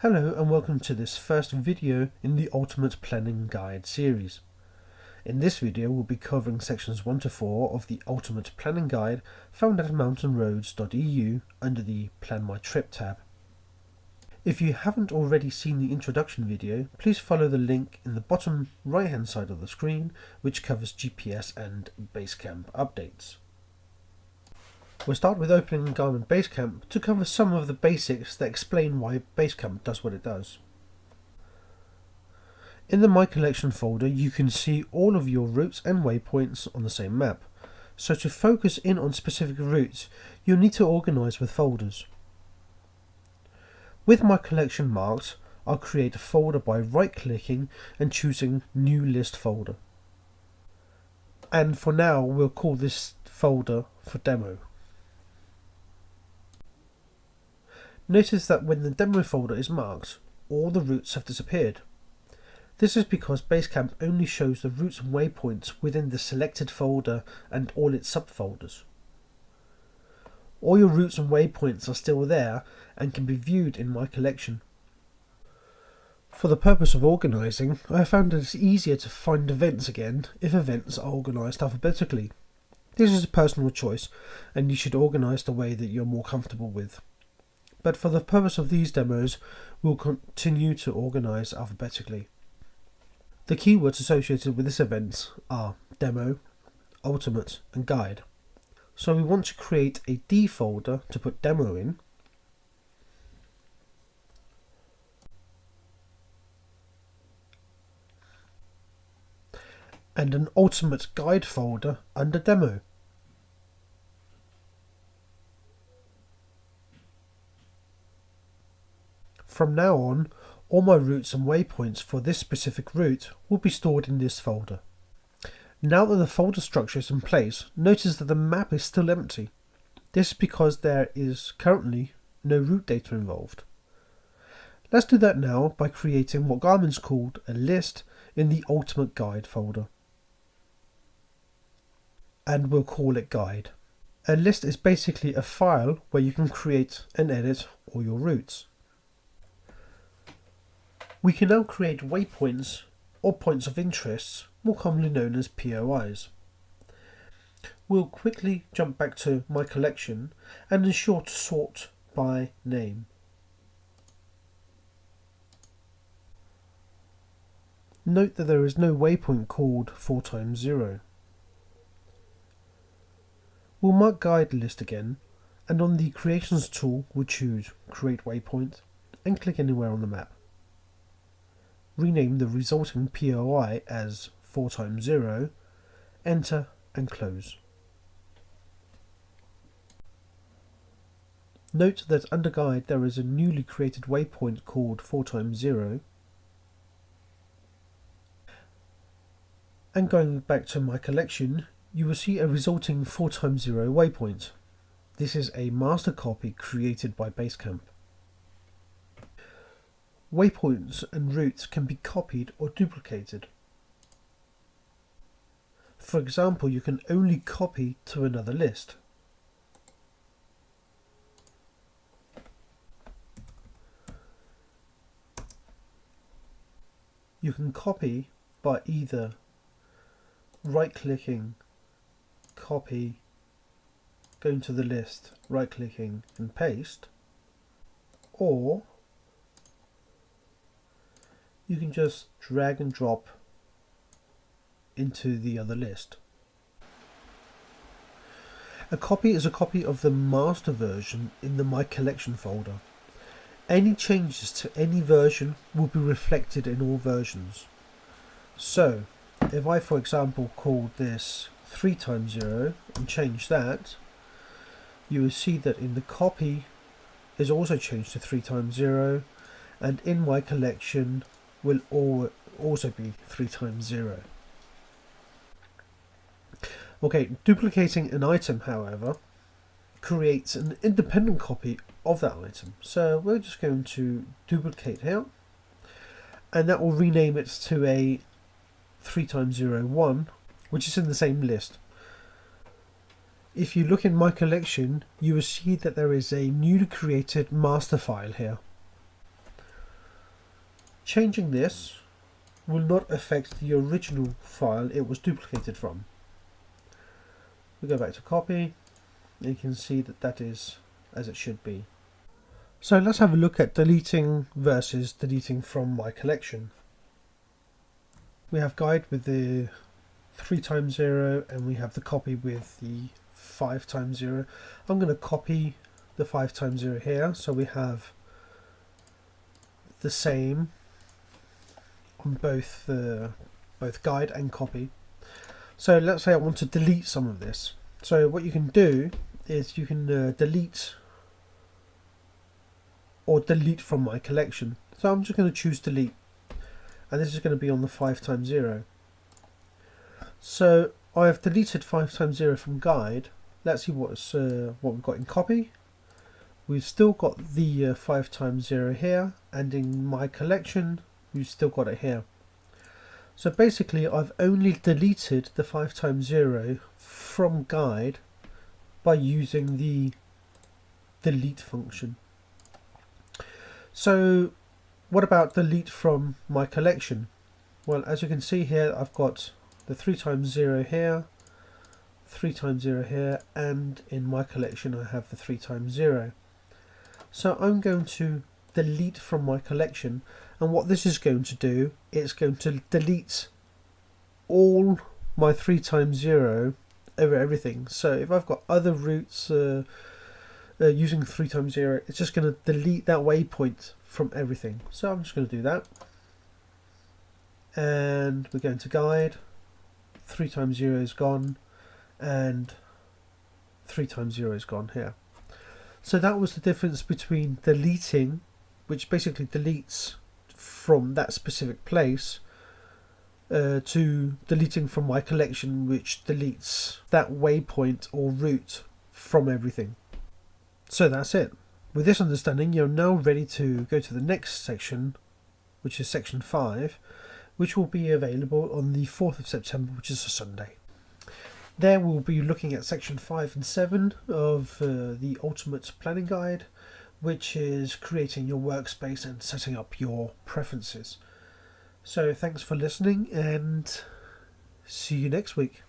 Hello and welcome to this first video in the Ultimate Planning Guide series. In this video we'll be covering sections 1 to 4 of the Ultimate Planning Guide found at mountainroads.eu under the Plan My Trip tab. If you haven't already seen the introduction video, please follow the link in the bottom right hand side of the screen which covers GPS and Basecamp updates. We'll start with opening Garmin Basecamp to cover some of the basics that explain why Basecamp does what it does. In the My Collection folder you can see all of your routes and waypoints on the same map, so to focus in on specific routes you'll need to organise with folders. With My Collection marked, I'll create a folder by right-clicking and choosing New List Folder. And for now we'll call this folder for Demo. Notice that when the demo folder is marked, all the routes have disappeared. This is because Basecamp only shows the routes and waypoints within the selected folder and all its subfolders. All your routes and waypoints are still there and can be viewed in My Collection. For the purpose of organising, I found that it's easier to find events again if events are organised alphabetically. This is a personal choice and you should organise the way that you're more comfortable with. But for the purpose of these demos, we'll continue to organise alphabetically. The keywords associated with this event are Demo, Ultimate and Guide. So we want to create a D folder to put Demo in, and an Ultimate Guide folder under Demo. From now on, all my routes and waypoints for this specific route will be stored in this folder. Now that the folder structure is in place, notice that the map is still empty. This is because there is currently no route data involved. Let's do that now by creating what Garmin's called a list in the Ultimate Guide folder. And we'll call it Guide. A list is basically a file where you can create and edit all your routes. We can now create waypoints or points of interest, more commonly known as POIs. We'll quickly jump back to My Collection and ensure to sort by name. Note that there is no waypoint called 4x0. We'll mark Guide List again, and on the Creations tool we'll choose Create Waypoint and click anywhere on the map. Rename the resulting POI as 4x0, enter and close. Note that under Guide there is a newly created waypoint called 4x0, and going back to My Collection you will see a resulting 4x0 waypoint. This is a master copy created by Basecamp. Waypoints and routes can be copied or duplicated. For example, you can only copy to another list. You can copy by either right-clicking, copy, going to the list, right-clicking and paste, or you can just drag and drop into the other list. A copy is a copy of the master version in the My Collection folder. Any changes to any version will be reflected in all versions. So, if I for example called this 3x0 and change that, you will see that in the copy is also changed to 3x0 and in My Collection will also be 3x0. Okay, duplicating an item, however, creates an independent copy of that item. So we're just going to duplicate here, and that will rename it to a 3x01, which is in the same list. If you look in My Collection, you will see that there is a newly created master file here. Changing this will not affect the original file it was duplicated from. We go back to copy, and you can see that that is as it should be. So let's have a look at deleting versus deleting from my collection. We have guide with the 3 times 0, and we have the copy with the 5 times 0. I'm going to copy the 5 times 0 here, so we have the same on both guide and copy. So let's say I want to delete some of this. So what you can do is you can delete or delete from my collection. So I'm just going to choose delete, and this is going to be on the 5 times 0. So I have deleted 5 times 0 from guide. Let's see what we've got in copy. We've still got the 5 times 0 here, and in my collection we've still got it here. So basically I've only deleted the 5 times 0 from guide by using the delete function. So what about delete from my collection? Well, as you can see here, I've got the 3 times 0 here, 3 times 0 here, and in my collection I have the 3 times 0. So I'm going to delete from my collection, and what this is going to do, it's going to delete all my 3 times 0 over everything. So if I've got other roots using 3 times 0, it's just going to delete that waypoint from everything. So I'm just going to do that, and we're going to guide. 3 times 0 is gone, and 3 times 0 is gone here. So that was the difference between deleting, which basically deletes from that specific place, to deleting from my collection, which deletes that waypoint or route from everything. So that's it. With this understanding, you're now ready to go to the next section, which is section 5, which will be available on the 4th of September, which is a Sunday. There we'll be looking at section 5 and 7 of the Ultimate Planning Guide, which is creating your workspace and setting up your preferences. So thanks for listening, and see you next week.